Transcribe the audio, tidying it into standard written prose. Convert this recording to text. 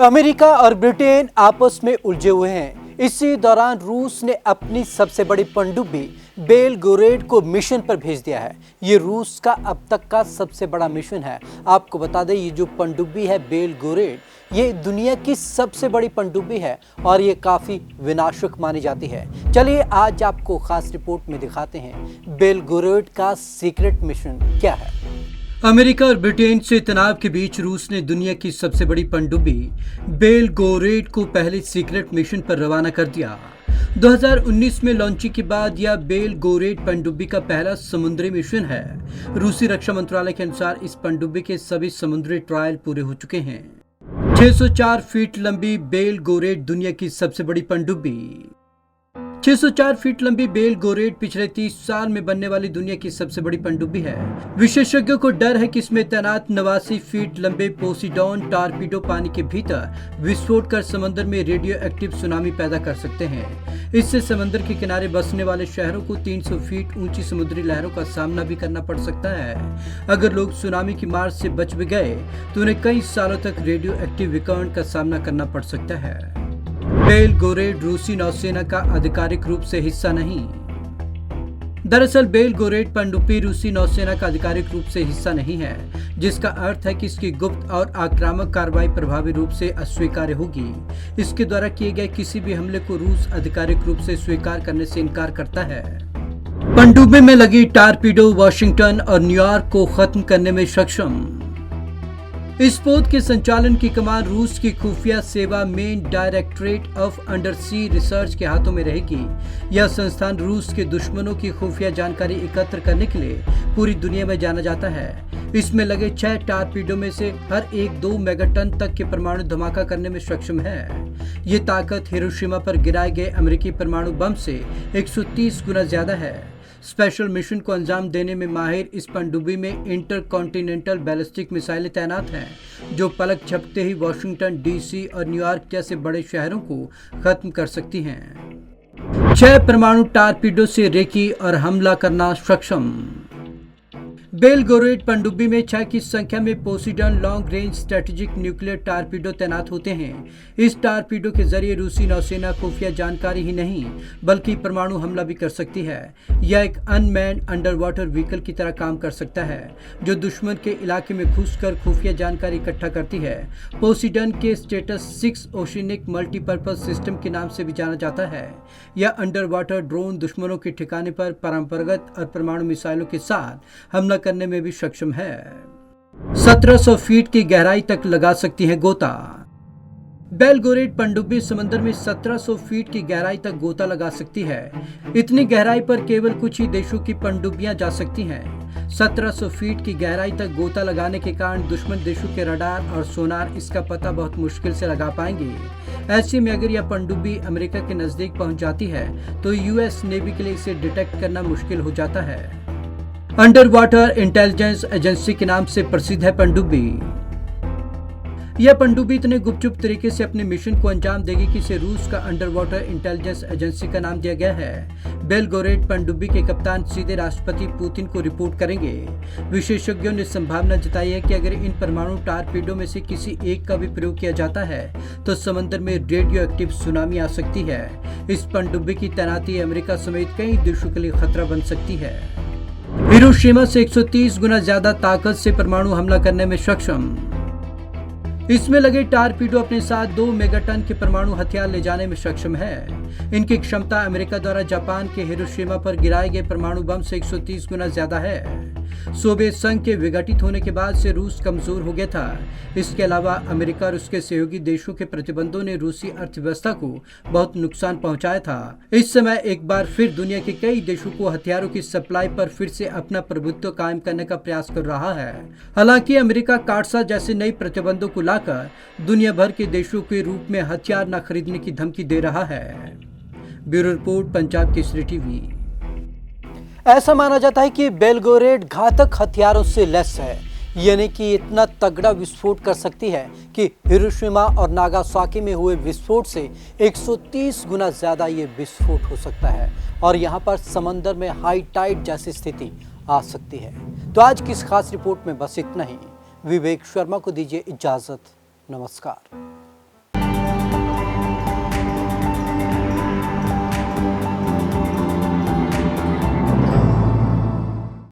America और Britain आपस में उलझे हुए हैं। इसी दौरान रूस ने अपनी सबसे बड़ी पनडुब्बी बेलगोरेड को मिशन पर भेज दिया है। ये रूस का अब तक का सबसे बड़ा मिशन है। आपको बता दें, ये जो पनडुब्बी है बेलगोरेड, ये दुनिया की सबसे बड़ी पनडुब्बी है और ये काफ़ी विनाशक मानी जाती है। चलिए आज आपको खास रिपोर्ट में दिखाते हैं बेलगोरेड का सीक्रेट मिशन क्या है। अमेरिका और ब्रिटेन से तनाव के बीच रूस ने दुनिया की सबसे बड़ी पनडुब्बी बेलगोरेड को पहले सीक्रेट मिशन पर रवाना कर दिया। 2019 में लॉन्चिंग के बाद यह बेलगोरेड पनडुब्बी का पहला समुद्री मिशन है। रूसी रक्षा मंत्रालय के अनुसार इस पनडुब्बी के सभी समुद्री ट्रायल पूरे हो चुके हैं। 604 फीट लंबी बेलगोरेड दुनिया की सबसे बड़ी पनडुब्बी। 604 फीट लंबी बेलगोरेड पिछले 30 साल में बनने वाली दुनिया की सबसे बड़ी पनडुब्बी है। विशेषज्ञों को डर है कि इसमें तैनात 89 फीट लंबे पोसीडॉन टॉर्पीडो पानी के भीतर विस्फोट कर समंदर में रेडियो एक्टिव सुनामी पैदा कर सकते हैं। इससे समंदर के किनारे बसने वाले शहरों को 300 फीट ऊंची समुद्री लहरों का सामना भी करना पड़ सकता है। अगर लोग सुनामी की मार से बच भी गए तो उन्हें कई सालों तक रेडियो एक्टिव विकर्ण का सामना करना पड़ सकता है। बेलगोरेड रूसी नौसेना का आधिकारिक रूप से हिस्सा नहीं। दरअसल बेलगोरेड पनडुब्बी रूसी नौसेना का आधिकारिक रूप से हिस्सा नहीं है, जिसका अर्थ है कि इसकी गुप्त और आक्रामक कार्रवाई प्रभावी रूप से अस्वीकार्य होगी। इसके द्वारा किए गए किसी भी हमले को रूस आधिकारिक रूप से स्वीकार करने से इनकार करता है। पनडुब्बी में लगी टॉर्पीडो वॉशिंगटन और न्यूयॉर्क को खत्म करने में सक्षम। इस पोत के संचालन की कमान रूस की खुफिया सेवा main directorate of undersea research के हाथों में रहेगी। यह संस्थान रूस के दुश्मनों की खुफिया जानकारी एकत्र करने के लिए पूरी दुनिया में जाना जाता है। इसमें लगे 6 टॉर्पीडो में से हर एक 2 मेगाटन तक के परमाणु धमाका करने में सक्षम है। ये ताकत हिरोशिमा पर गिराए गए अमेरिकी परमाणु बम से 130 गुना ज्यादा है। स्पेशल मिशन को अंजाम देने में माहिर इस पनडुब्बी में इंटरकॉन्टिनेंटल बैलिस्टिक मिसाइलें तैनात हैं, जो पलक झपकते ही वॉशिंगटन डीसी और न्यूयॉर्क जैसे बड़े शहरों को खत्म कर सकती हैं। 6 परमाणु टॉर्पीडो से रेकी और हमला करना सक्षम। बेलगोरेड पनडुब्बी में 6 की संख्या में Poseidon long range strategic nuclear torpedo तैनात होते हैं। इस टॉर्पीडो के जरिए रूसी नौसेना खुफिया जानकारी ही नहीं बल्कि परमाणु हमला भी कर सकती है। यह एक अनमैन्ड अंडर वाटर व्हीकल की तरह काम कर सकता है, जो दुश्मन के इलाके में घुसकर खुफिया जानकारी इकट्ठा करती है। पोसीडॉन के स्टेटस 6 ओशिनिक मल्टीपर्पज सिस्टम के नाम से भी जाना जाता है। यह अंडर वाटर ड्रोन दुश्मनों के ठिकाने पर परंपरागत और परमाणु मिसाइलों के साथ हमला करने में भी सक्षम है। 1700 फीट की गहराई तक लगा सकती है गोता। बेलगोरेड पनडुब्बी समंदर में 1700 फीट की गहराई तक गोता लगा सकती है। इतनी गहराई पर केवल कुछ ही देशों की पनडुब्बियां जा सकती हैं। 1700 फीट की गहराई तक गोता लगाने के कारण दुश्मन देशों के रडार और सोनार इसका पता बहुत मुश्किल से लगा पाएंगे। ऐसे में अगर यह पनडुब्बी अमेरिका के नजदीक पहुंच जाती है तो यूएस नेवी के लिए इसे डिटेक्ट करना मुश्किल हो जाता है। अंडर वाटर इंटेलिजेंस एजेंसी के नाम से प्रसिद्ध है पनडुब्बी। यह पनडुब्बी इतने गुपचुप तरीके से अपने मिशन को अंजाम देगी कि इसे रूस का अंडर वाटर इंटेलिजेंस एजेंसी का नाम दिया गया है। बेलगोरेड पनडुब्बी के कप्तान सीधे राष्ट्रपति पुतिन को रिपोर्ट करेंगे। विशेषज्ञों ने संभावना जताई है कि अगर इन परमाणु टॉर्पीडो में से किसी एक का भी प्रयोग किया जाता है तो समंदर में रेडियो एक्टिव सुनामी आ सकती है। इस पनडुब्बी की तैनाती अमेरिका समेत कई देशों के लिए खतरा बन सकती है। हिरोशिमा से 130 गुना ज्यादा ताकत से परमाणु हमला करने में सक्षम। इसमें लगे टॉर्पीडो अपने साथ 2 मेगाटन के परमाणु हथियार ले जाने में सक्षम है। इनकी क्षमता अमेरिका द्वारा जापान के हिरोशिमा पर गिराए गए परमाणु बम से 130 गुना ज्यादा है। सोवियत संघ के विघटित होने के बाद से रूस कमजोर हो गया था। इसके अलावा अमेरिका और उसके सहयोगी देशों के प्रतिबंधों ने रूसी अर्थव्यवस्था को बहुत नुकसान पहुंचाया था। इस समय एक बार फिर दुनिया के कई देशों को हथियारों की सप्लाई पर फिर से अपना प्रभुत्व कायम करने का प्रयास कर रहा है। हालांकि अमेरिका काटसा जैसे नई प्रतिबंधों को लाकर दुनिया भर के देशों के रूप में हथियार न खरीदने की धमकी दे रहा है। Bureau report, Punjab Kesari TV. ऐसा माना जाता है कि बेलगोरेड घातक हथियारों से लैस है, यानी कि इतना तगड़ा विस्फोट कर सकती है कि हिरोशिमा और नागासाकी में हुए विस्फोट से 130 गुना ज्यादा ये विस्फोट हो सकता है और यहाँ पर समंदर में हाई टाइड जैसी स्थिति आ सकती है। तो आज की इस खास रिपोर्ट में बस इतना ही। विवेक शर्मा को दीजिए इजाजत। नमस्कार।